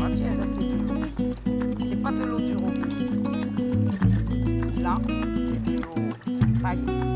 عرفتي هذا سي با دو لو دو روبوست لا سي دو لو طايب.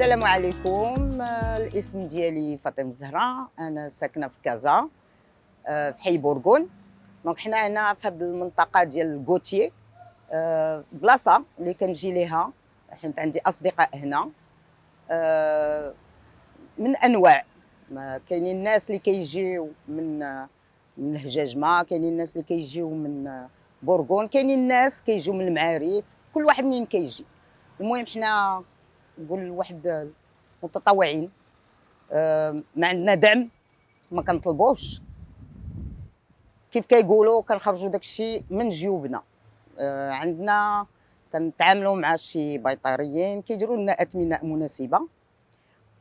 السلام عليكم. الاسم ديالي فاطمه الزهراء، انا ساكنه في كازا في حي بورغون. دونك حنا هنا في هذه المنطقه ديال غوتيي، بلاصه اللي كنجي ليها حيت عندي اصدقاء هنا من انواع. كاينين الناس اللي كيجيو من الهجاجمه، كاينين الناس اللي كيجيو من بورغون، كاينين الناس كيجيو من المعارف، كل واحد منين كيجي. المهم حنا نقول واحد متطوعين، ما عندنا دعم، ما كنطلبوش، كيف كيقولوا كنخرجوا داكشي من جيوبنا. عندنا كنتعاملوا مع شي بيطاريين كيديروا لنا اثمنه مناسبه،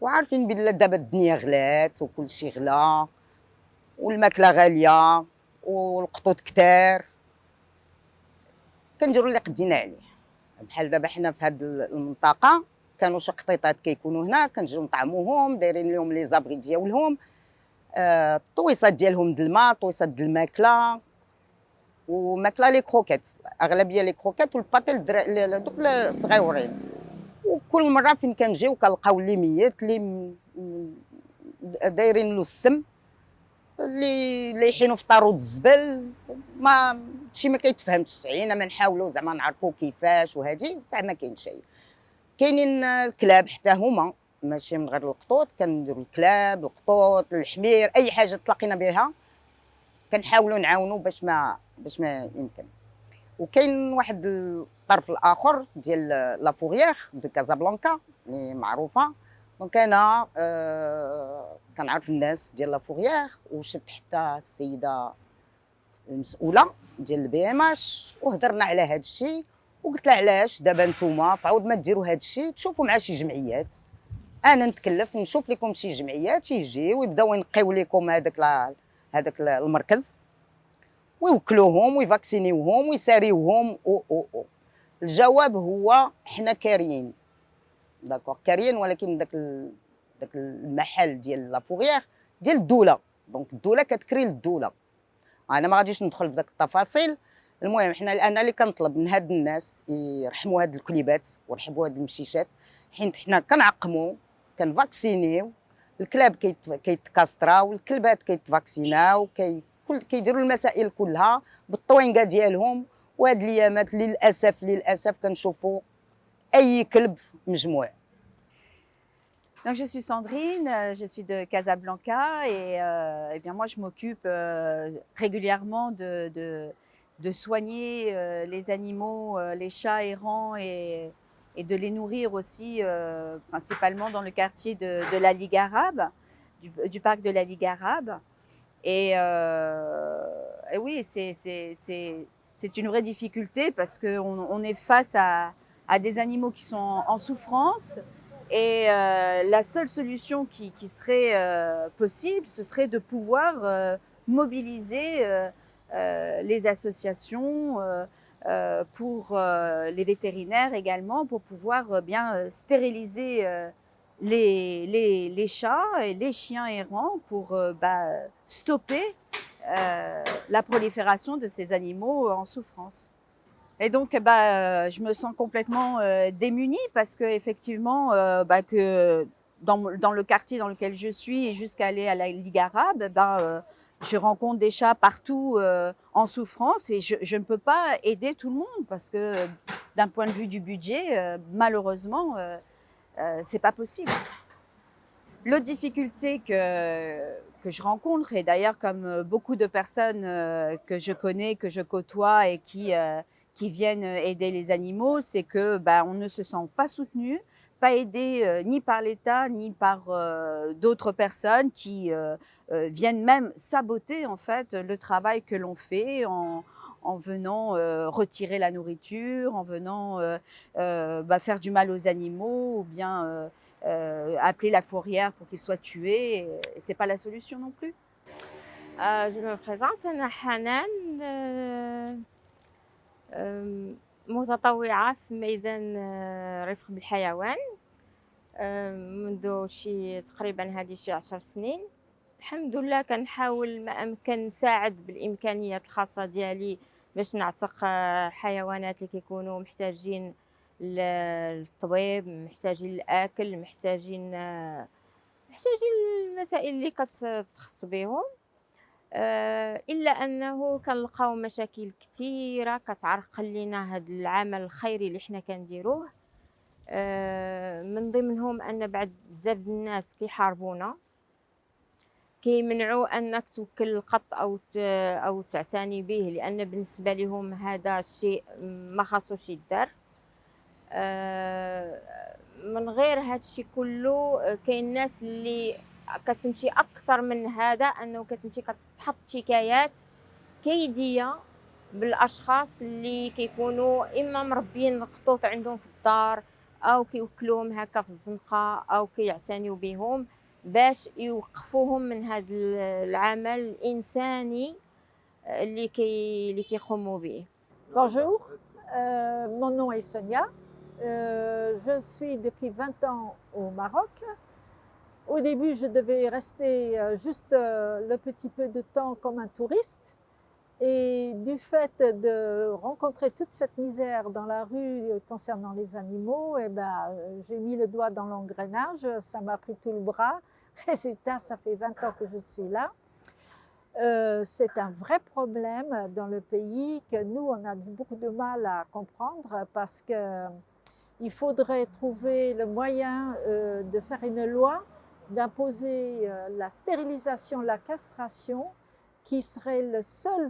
وعارفين بلي دابا الدنيا غلات وكل شيء غلا والماكله غاليه والقطوط كتار، كنديروا اللي قدينا عليه. بحال دابا حنا في هذه المنطقه كانوا شي قطيطات كيكونوا هنا، كنجيو نطعموهم، دايرين لهم لي زابغي ديالهم، الطويصات ديالهم د الماء، طويصات د الماكله وماكله لي كروكيت، اغلبيه لي كروكيت والباتي دوك الصغيورين. وكل مره فين كنجيو كنلقاو اللي ميت، اللي دايرين له السم، اللي يحينوا في طارود الزبل. ما شي ما كيتفهمش، عينا ما نحاولوا زعما نعرفوا كيفاش وهادي، بصح ما كاين شيء. كاينين الكلاب حتى هما، ماشي من غير القطوط، كنديروا الكلاب، القطوط، الحمير، اي حاجه تلاقينا بها كنحاولوا نعاونوا باش ما يمكن. وكاين واحد الطرف الاخر ديال لا فوريير دو كازابلانكا اللي معروفه. دونك انا كنعرف الناس ديال لا فوريير، وشفت حتى السيده المسؤوله ديال البي ام اش وهضرنا على هذا الشيء، وقلت لها علاش دابا نتوما فعاود ما ديروا هذا الشيء، تشوفوا مع شي جمعيات. انا نتكلف نشوف لكم شي جمعيات يجيو ويبداو ينقيو لكم هذاك المركز، ويوكلوهم ويفاكسينيوهم ويساريوهم. الجواب هو حنا كاريين، داكوغ كاريين، ولكن داك المحل ديال لا فوريير ديال الدوله، دونك الدوله كتكري للدوله. انا ما غاديش ندخل في داك التفاصيل. المهم انا اللي كنطلب من هاد الناس يرحموا هاد الكليبات ويرحموا هاد المشيشات، حيت حنا كنعقموا كنفاكسينيو، الكلاب كيتكاستراو، الكلبات كيتفاكسيناو، كيديروا المسائل كلها بالطوينقه ديالهم. وهاد الايامات للاسف كنشوفوا اي كلب مجموع. Donc, je suis Sandrine, je suis de Casablanca et eh bien moi je m'occupe régulièrement de soigner les animaux, les chats errants et de les nourrir aussi, principalement dans le quartier de la Ligue arabe, du parc de la Ligue arabe. Et oui, c'est une vraie difficulté parce qu'on est face à des animaux qui sont en souffrance. Et la seule solution qui serait possible, ce serait de pouvoir mobiliser les associations pour les vétérinaires également, pour pouvoir bien stériliser les chats et les chiens errants pour stopper la prolifération de ces animaux en souffrance. Et donc, je me sens complètement démunie parce que effectivement, que dans le quartier dans lequel je suis et jusqu'à aller à la Ligue arabe, je rencontre des chats partout en souffrance et je ne peux pas aider tout le monde parce que d'un point de vue du budget, malheureusement, c'est pas possible. L'autre difficulté que je rencontre, et d'ailleurs comme beaucoup de personnes que je connais, que je côtoie et qui viennent aider les animaux, c'est que on ne se sent pas soutenu, pas aidé ni par l'État ni par d'autres personnes qui viennent même saboter en fait le travail que l'on fait en venant retirer la nourriture, en venant faire du mal aux animaux ou bien appeler la fourrière pour qu'ils soient tués. Et c'est pas la solution non plus. Je me présente, أنا حنان متطوعة في ميدان رفق بالحيوان منذ تقريبا هذه شي 10 سنين. الحمد لله كنحاول ما أمكن نساعد بالإمكانيات الخاصة ديالي باش نعتق حيوانات اللي كيكونوا محتاجين للطبيب، محتاجين الأكل، محتاجين المسائل اللي كتخص بيهم. إلا أنه كنلقاو مشاكل كتيرة كتعرقل لينا هاد العمل الخيري اللي حنا كنديروه. من ضمنهم أن بعد بزاف د الناس كيحاربونا، كيمنعوا أنك توكل القط أو تعتني به، لأن بالنسبة لهم هذا الشيء ما خاصوش يدار. من غير هاد الشيء كله كاين ناس اللي كتمشي أكثر من هذا، أنه كتمشي كتحط شكايات كيدية بالأشخاص اللي كيكونوا إما مربين القطوط عندهم في الدار أو كيوكلوهم هكا في الزنقة أو كيعتنيو بهم باش يوقفوهم من هذا العمل الإنساني اللي كيقوموا به. Bonjour, mon nom est Sonia. Je suis depuis 20 ans au Maroc. Au début, je devais rester juste le petit peu de temps comme un touriste. Et du fait de rencontrer toute cette misère dans la rue concernant les animaux, j'ai mis le doigt dans l'engrenage, ça m'a pris tout le bras. Résultat, ça fait 20 ans que je suis là. C'est un vrai problème dans le pays que nous, on a beaucoup de mal à comprendre parce qu'il faudrait trouver le moyen de faire une loi, d'imposer la stérilisation, la castration, qui serait le seul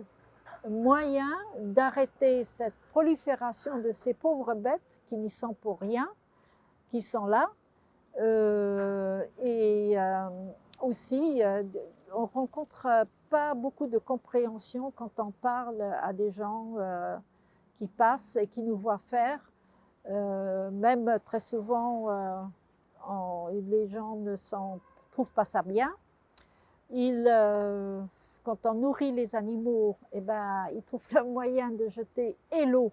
moyen d'arrêter cette prolifération de ces pauvres bêtes qui n'y sont pour rien, qui sont là. Aussi, on rencontre pas beaucoup de compréhension quand on parle à des gens qui passent et qui nous voient faire. Même très souvent, les gens ne trouvent pas ça bien. Quand on nourrit les animaux, ils trouvent le moyen de jeter et l'eau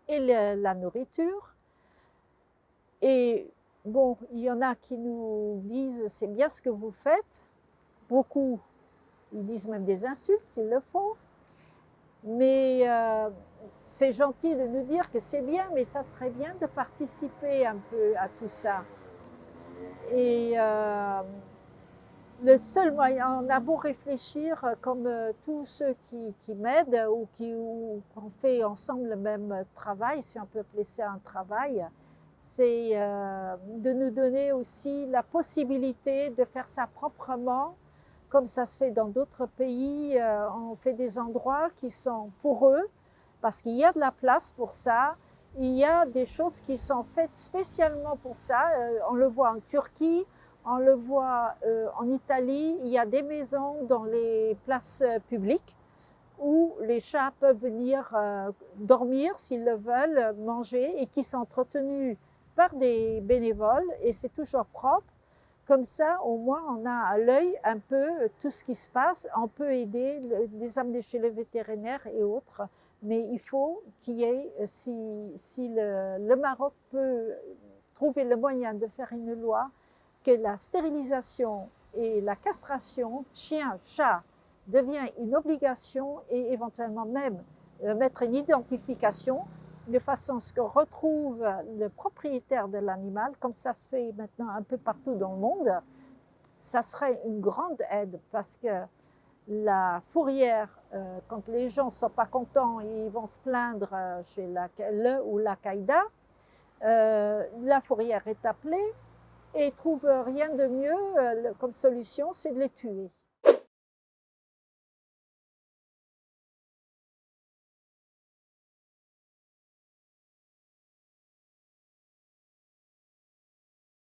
et la nourriture. Et bon, il y en a qui nous disent c'est bien ce que vous faites. Beaucoup, ils disent même des insultes s'il le faut. Mais c'est gentil de nous dire que c'est bien, mais ça serait bien de participer un peu à tout ça. Et le seul moyen, on a beau réfléchir comme tous ceux qui m'aident ou qu'on fait ensemble le même travail, si on peut appeler ça un travail, c'est de nous donner aussi la possibilité de faire ça proprement, comme ça se fait dans d'autres pays. On fait des endroits qui sont pour eux, parce qu'il y a de la place pour ça. Il y a des choses qui sont faites spécialement pour ça. On le voit en Turquie, on le voit en Italie. Il y a des maisons dans les places publiques où les chats peuvent venir dormir s'ils le veulent, manger, et qui sont entretenus par des bénévoles, et c'est toujours propre. Comme ça, au moins, on a à l'œil un peu tout ce qui se passe. On peut aider, les amener chez les vétérinaires et autres. Mais il faut qu'il y ait, si le Maroc peut trouver le moyen de faire une loi que la stérilisation et la castration chien-chat devient une obligation et éventuellement même mettre une identification de façon à ce qu'on retrouve le propriétaire de l'animal, comme ça se fait maintenant un peu partout dans le monde. Ça serait une grande aide parce que la fourrière, quand les gens ne sont pas contents, ils vont se plaindre chez le ou la CAIDA, la fourrière est appelée et trouve rien de mieux comme solution, c'est de les tuer.